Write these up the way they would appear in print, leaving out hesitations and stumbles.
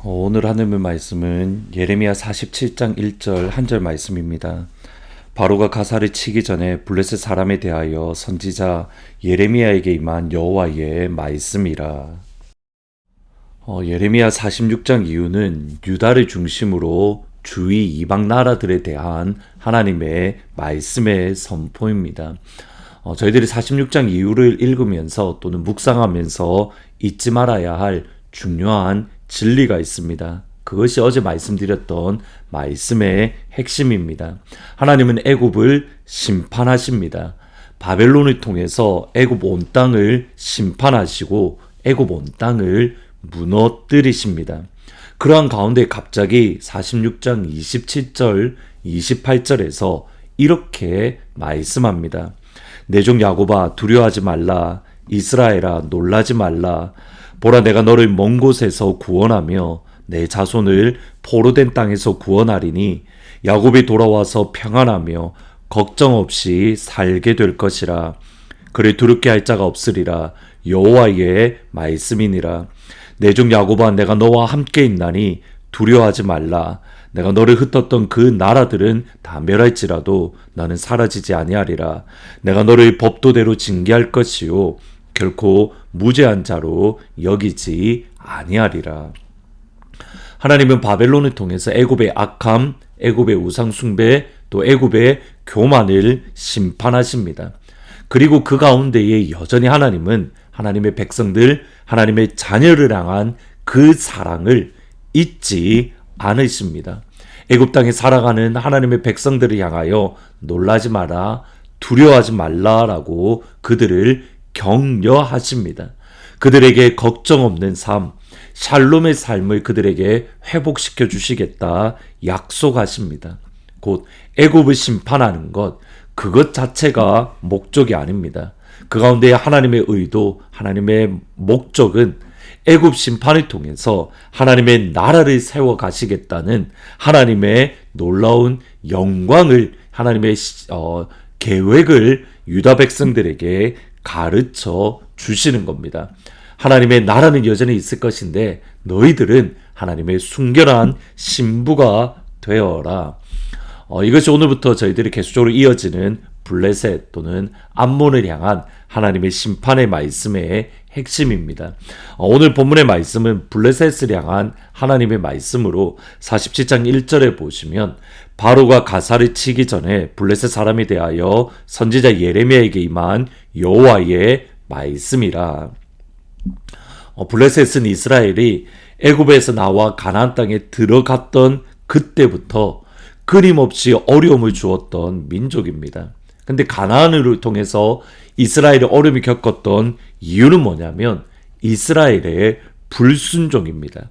오늘 하는 말씀은 예레미야 47장 1절 한 절 말씀입니다. 바로가 가사를 치기 전에 블레셋 사람에 대하여 선지자 예레미야에게 임한 여호와의 말씀이라. 예레미야 46장 이후는 유다를 중심으로 주위 이방 나라들에 대한 하나님의 말씀의 선포입니다. 저희들이 46장 이후를 읽으면서 또는 묵상하면서 잊지 말아야 할 중요한 진리가 있습니다. 그것이 어제 말씀드렸던 말씀의 핵심입니다. 하나님은 애굽을 심판하십니다. 바벨론을 통해서 애굽 온 땅을 심판하시고 애굽 온 땅을 무너뜨리십니다. 그러한 가운데 갑자기 46장 27절, 28절에서 이렇게 말씀합니다. 내 종 야곱아 두려워하지 말라. 이스라엘아 놀라지 말라. 보라 내가 너를 먼 곳에서 구원하며 내 자손을 포로된 땅에서 구원하리니 야곱이 돌아와서 평안하며 걱정 없이 살게 될 것이라. 그를 두렵게 할 자가 없으리라. 여호와의 말씀이니라. 내 종 야곱아 내가 너와 함께 있나니 두려워하지 말라. 내가 너를 흩었던 그 나라들은 다 멸할지라도 나는 사라지지 아니하리라. 내가 너를 법도대로 징계할 것이요 결코 무죄한 자로 여기지 아니하리라. 하나님은 바벨론을 통해서 애굽의 악함, 애굽의 우상 숭배, 또 애굽의 교만을 심판하십니다. 그리고 그 가운데에 여전히 하나님은 하나님의 백성들, 하나님의 자녀를 향한 그 사랑을 잊지 않으십니다. 애굽 땅에 살아가는 하나님의 백성들을 향하여 놀라지 마라, 두려워하지 말라라고 그들을 격려하십니다. 그들에게 걱정 없는 삶, 샬롬의 삶을 그들에게 회복시켜 주시겠다 약속하십니다. 곧 애굽을 심판하는 것, 그것 자체가 목적이 아닙니다. 그 가운데 하나님의 의도, 하나님의 목적은 애굽 심판을 통해서 하나님의 나라를 세워 가시겠다는 하나님의 놀라운 영광을, 하나님의 계획을 유다 백성들에게 가르쳐 주시는 겁니다. 하나님의 나라는 여전히 있을 것인데 너희들은 하나님의 순결한 신부가 되어라. 이것이 오늘부터 저희들이 계속적으로 이어지는 블레셋 또는 암몬을 향한 하나님의 심판의 말씀의 핵심입니다. 오늘 본문의 말씀은 블레셋을 향한 하나님의 말씀으로 47장 1절에 보시면 바로가 가사를 치기 전에 블레셋 사람에 대하여 선지자 예레미야에게 임한 여호와의 말씀이라. 블레셋은 이스라엘이 애굽에서 나와 가나안 땅에 들어갔던 그때부터 끊임없이 어려움을 주었던 민족입니다. 근데 가나안을 통해서 이스라엘이 어려움을 겪었던 이유는 뭐냐면 이스라엘의 불순종입니다.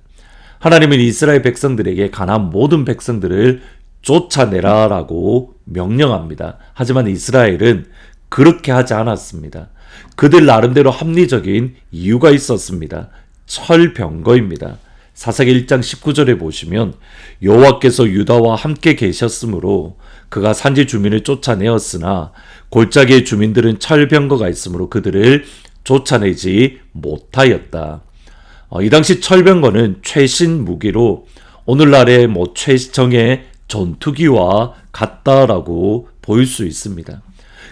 하나님은 이스라엘 백성들에게 가나안 모든 백성들을 쫓아내라라고 명령합니다. 하지만 이스라엘은 그렇게 하지 않았습니다. 그들 나름대로 합리적인 이유가 있었습니다. 철병거입니다. 사사기 1장 19절에 보시면 여호와께서 유다와 함께 계셨으므로 그가 산지 주민을 쫓아내었으나 골짜기의 주민들은 철병거가 있으므로 그들을 쫓아내지 못하였다. 이 당시 철병거는 최신 무기로 오늘날의 최정의 전투기와 같다라고 보일 수 있습니다.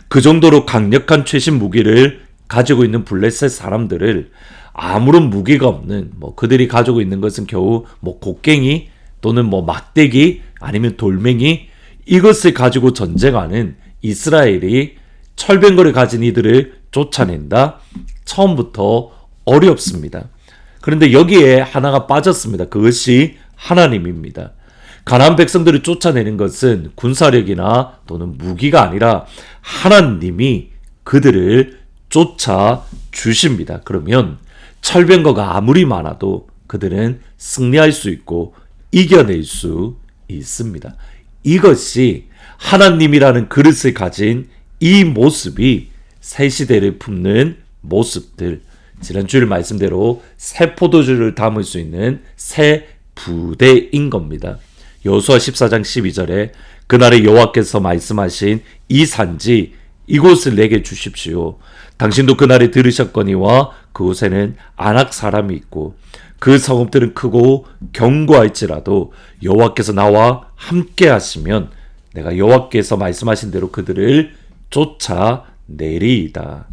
그 정도로 강력한 최신 무기를 가지고 있는 블레셋 사람들을 아무런 무기가 없는 그들이 가지고 있는 것은 겨우 곡괭이 또는 막대기 아니면 돌멩이 이것을 가지고 전쟁하는 이스라엘이 철병거를 가진 이들을 쫓아낸다? 처음부터 어렵습니다. 그런데 여기에 하나가 빠졌습니다. 그것이 하나님입니다. 가나안 백성들을 쫓아내는 것은 군사력이나 또는 무기가 아니라 하나님이 그들을 쫓아주십니다. 그러면 철병거가 아무리 많아도 그들은 승리할 수 있고 이겨낼 수 있습니다. 이것이 하나님이라는 그릇을 가진 이 모습이 새 시대를 품는 모습들, 지난주일 말씀대로 새 포도주를 담을 수 있는 새 부대인 겁니다. 여호수아 14장 12절에 그날에 여호와께서 말씀하신 이 산지 이곳을 내게 주십시오. 당신도 그날에 들으셨거니와 그곳에는 아낙 사람이 있고 그 성읍들은 크고 견고할지라도 여호와께서 나와 함께 하시면 내가 여호와께서 말씀하신 대로 그들을 쫓아내리이다.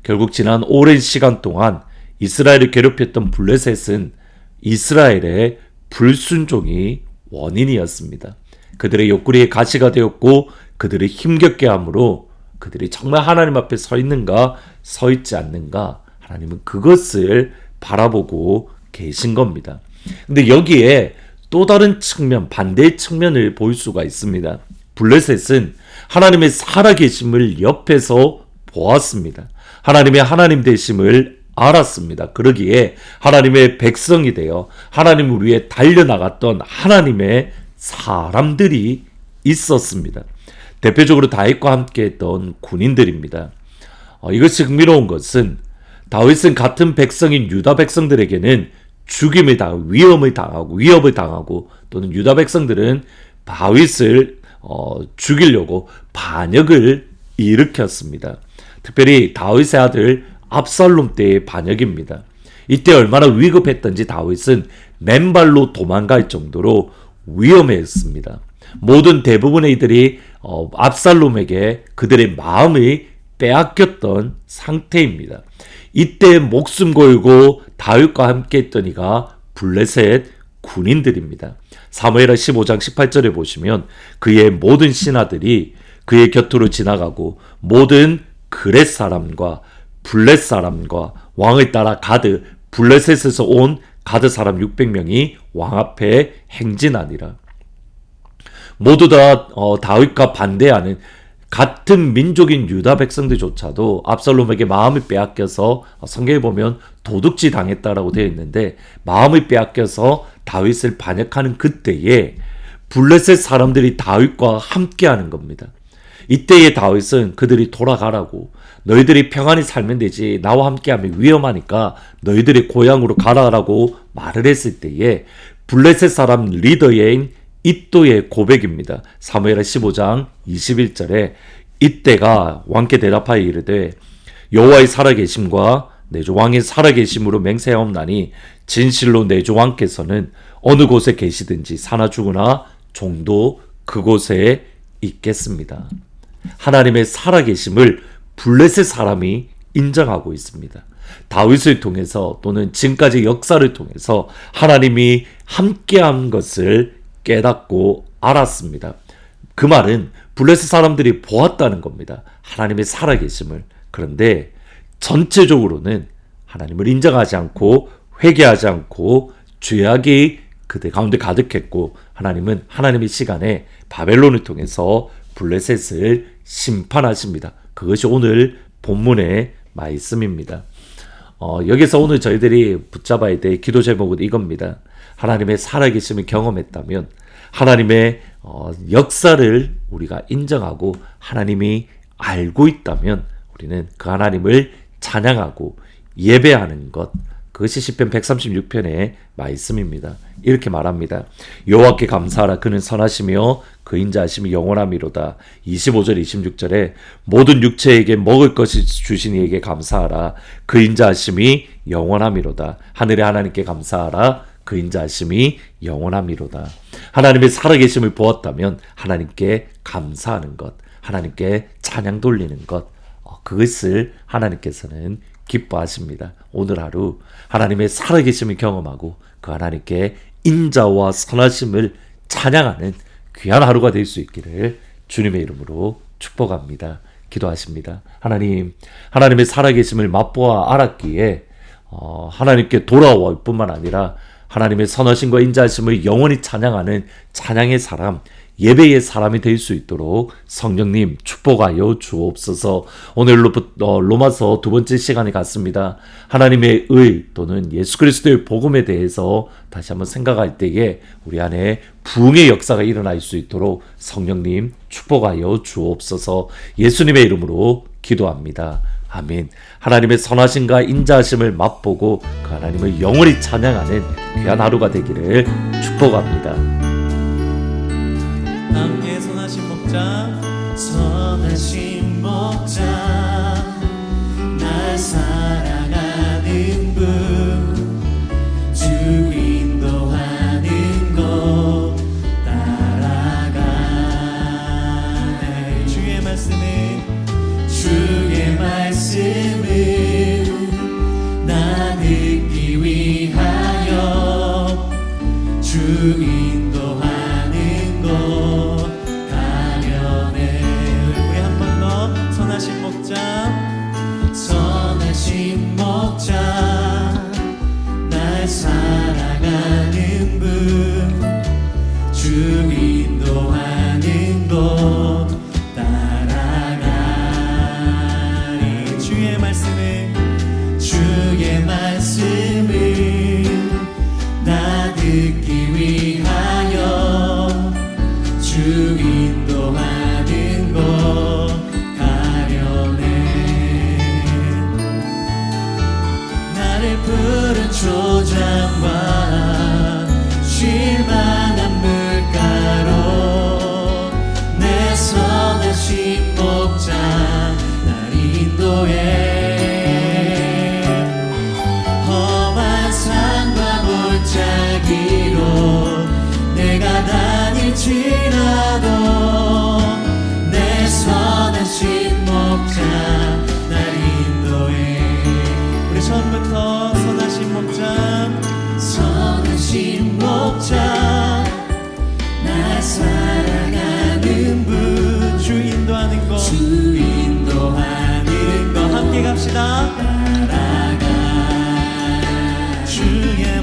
결국 지난 오랜 시간 동안 이스라엘을 괴롭혔던 블레셋은 이스라엘의 불순종이 원인이었습니다. 그들의 옆구리에 가시가 되었고 그들을 힘겹게 함으로 그들이 정말 하나님 앞에 서 있는가 서 있지 않는가 하나님은 그것을 바라보고 계신 겁니다. 근데 여기에 또 다른 측면, 반대의 측면을 볼 수가 있습니다. 블레셋은 하나님의 살아계심을 옆에서 보았습니다. 하나님의 하나님 되심을 알았습니다. 그러기에 하나님의 백성이 되어 하나님을 위해 달려나갔던 하나님의 사람들이 있었습니다. 대표적으로 다윗과 함께 했던 군인들입니다. 이것이 흥미로운 것은 다윗은 같은 백성인 유다 백성들에게는 죽임을 당하고 위협을 당하고 또는 유다 백성들은 다윗을 죽이려고 반역을 일으켰습니다. 특별히 다윗의 아들 압살롬 때의 반역입니다. 이때 얼마나 위급했던지 다윗은 맨발로 도망갈 정도로 위험했습니다. 모든 대부분의 이들이 압살롬에게 그들의 마음을 빼앗겼던 상태입니다. 이때 목숨 걸고 다윗과 함께 했던 이가 블레셋 군인들입니다. 사무엘하 15장 18절에 보시면 그의 모든 신하들이 그의 곁으로 지나가고 모든 그렛 사람과 블렛 사람과 왕을 따라 가드 블레셋에서 온 가드 사람 600명이 왕 앞에 행진하니라. 모두 다 다윗과 반대하는 같은 민족인 유다 백성들조차도 압살롬에게 마음을 빼앗겨서 성경에 보면 도둑질 당했다라고 되어 있는데 마음을 빼앗겨서 다윗을 반역하는 그때에 블레셋 사람들이 다윗과 함께하는 겁니다. 이때의 다윗은 그들이 돌아가라고 너희들이 평안히 살면 되지 나와 함께하면 위험하니까 너희들이 고향으로 가라라고 말을 했을 때에 블레셋 사람 리더인 이또의 고백입니다. 사무엘하 15장 21절에 이때가 왕께 대답하여 이르되 여호와의 살아계심과 내 주 왕의 살아계심으로 맹세하옵나니 진실로 내 주 왕께서는 어느 곳에 계시든지 사나 죽으나 종도 그곳에 있겠습니다. 하나님의 살아계심을 블레셋 사람이 인정하고 있습니다. 다윗을 통해서 또는 지금까지 역사를 통해서 하나님이 함께한 것을 깨닫고 알았습니다. 그 말은 블레셋 사람들이 보았다는 겁니다. 하나님의 살아계심을. 그런데 전체적으로는 하나님을 인정하지 않고 회개하지 않고 죄악이 그들 가운데 가득했고 하나님은 하나님의 시간에 바벨론을 통해서 블레셋을 심판하십니다. 그것이 오늘 본문의 말씀입니다. 여기서 오늘 저희들이 붙잡아야 될 기도 제목은 이겁니다. 하나님의 살아계심을 경험했다면 하나님의 역사를 우리가 인정하고 하나님이 알고 있다면 우리는 그 하나님을 찬양하고 예배하는 것, 그것이 시편 136편의 말씀입니다. 이렇게 말합니다. 여호와께 감사하라. 그는 선하시며 그 인자하심이 영원함이로다. 25절 26절에 모든 육체에게 먹을 것을 주신 이에게 감사하라. 그 인자하심이 영원함이로다. 하늘의 하나님께 감사하라. 그 인자하심이 영원함이로다. 하나님의 살아계심을 보았다면 하나님께 감사하는 것, 하나님께 찬양 돌리는 것, 그것을 하나님께서는 기뻐하십니다. 오늘 하루 하나님의 살아계심을 경험하고 그 하나님께 인자와 선하심을 찬양하는 귀한 하루가 될 수 있기를 주님의 이름으로 축복합니다. 기도하십니다. 하나님, 하나님의 살아계심을 맛보아 알았기에 하나님께 돌아올 뿐만 아니라 하나님의 선하심과 인자하심을 영원히 찬양하는 찬양의 사람, 예배의 사람이 될 수 있도록 성령님 축복하여 주옵소서. 오늘로부터 로마서 두 번째 시간이 갔습니다. 하나님의 의 또는 예수 그리스도의 복음에 대해서 다시 한번 생각할 때에 우리 안에 부흥의 역사가 일어날 수 있도록 성령님 축복하여 주옵소서. 예수님의 이름으로 기도합니다. 아멘. 하나님의 선하심과 인자하심을 맛보고 그 하나님을 영원히 찬양하는 귀한 하루가 되기를 축복합니다. 함께 선하신 목자 선하신 목자 날 사랑하는 분 주 선하신 목자 날 인도해 험한 산과 골짜기로 내가 다닐지라도 내 선하신 목자 날 인도해. 우리 처음부터 선하신 목자 선하신 목자 날 사랑하는 분 주 인도하는 것 주 인도하는 것 함께 갑시다. 따라가 주의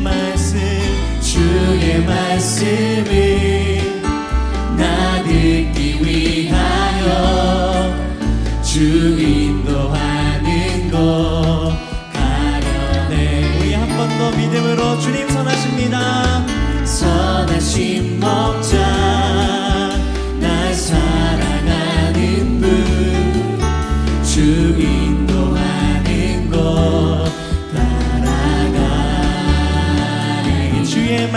말씀을 나 듣기 위하여 주 인도하는 곳 가려네. 우리 한 번 더 믿음으로 주님 선하십니다. 선하신 목자 날 사랑하는 분 주 인도하는 곳 따라가. 주의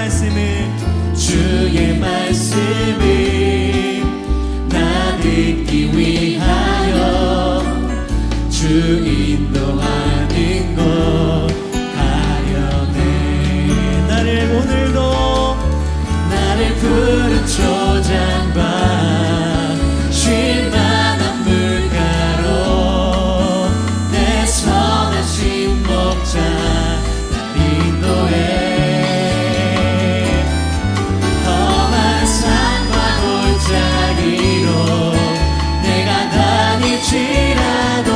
말씀을 나 듣기 위하여 주 인도하는 곳 가려네. 나를 오늘도 나를 푸른 초장과 쉴만한 물가로 내 선하신 목자 날 인도해 험한 산과 골짜기로 내가 다닐지라도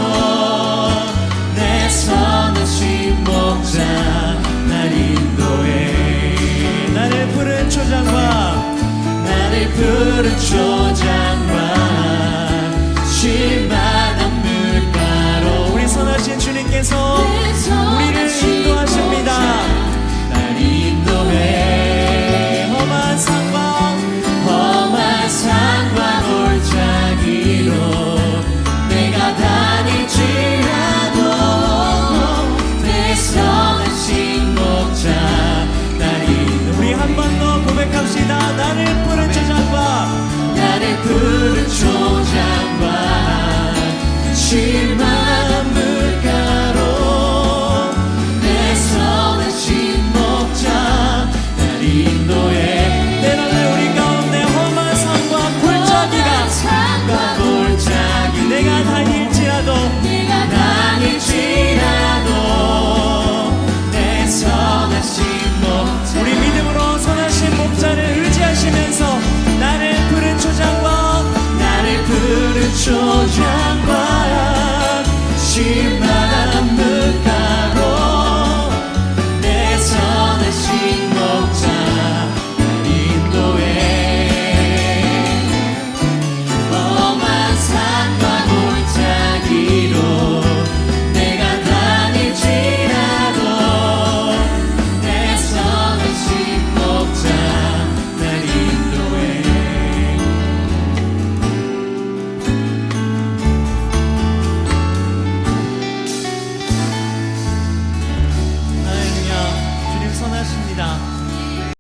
내 선하신 목자 날 인도해. 나를 푸른 초장과 쉴만한 물가로 우리 선하신 주님께서 우리를 인도하십니다. 날 인도해 험한 산과 골짜기로 내가 다닐지라도 내 선하신 목자 날 인도해. 우리 한 번 더 고백합시다. 나를 푸른 초장과 쉴만한 물가로 내 선하신 목자 날 인도해. 때로는 우리 가운데 험한 산과 골짜기 내가 다닐지라도 내 선하신 목자. 우리 믿음으로 선하신 목자를 의지하시면서 나를 푸른 초장과 쉴만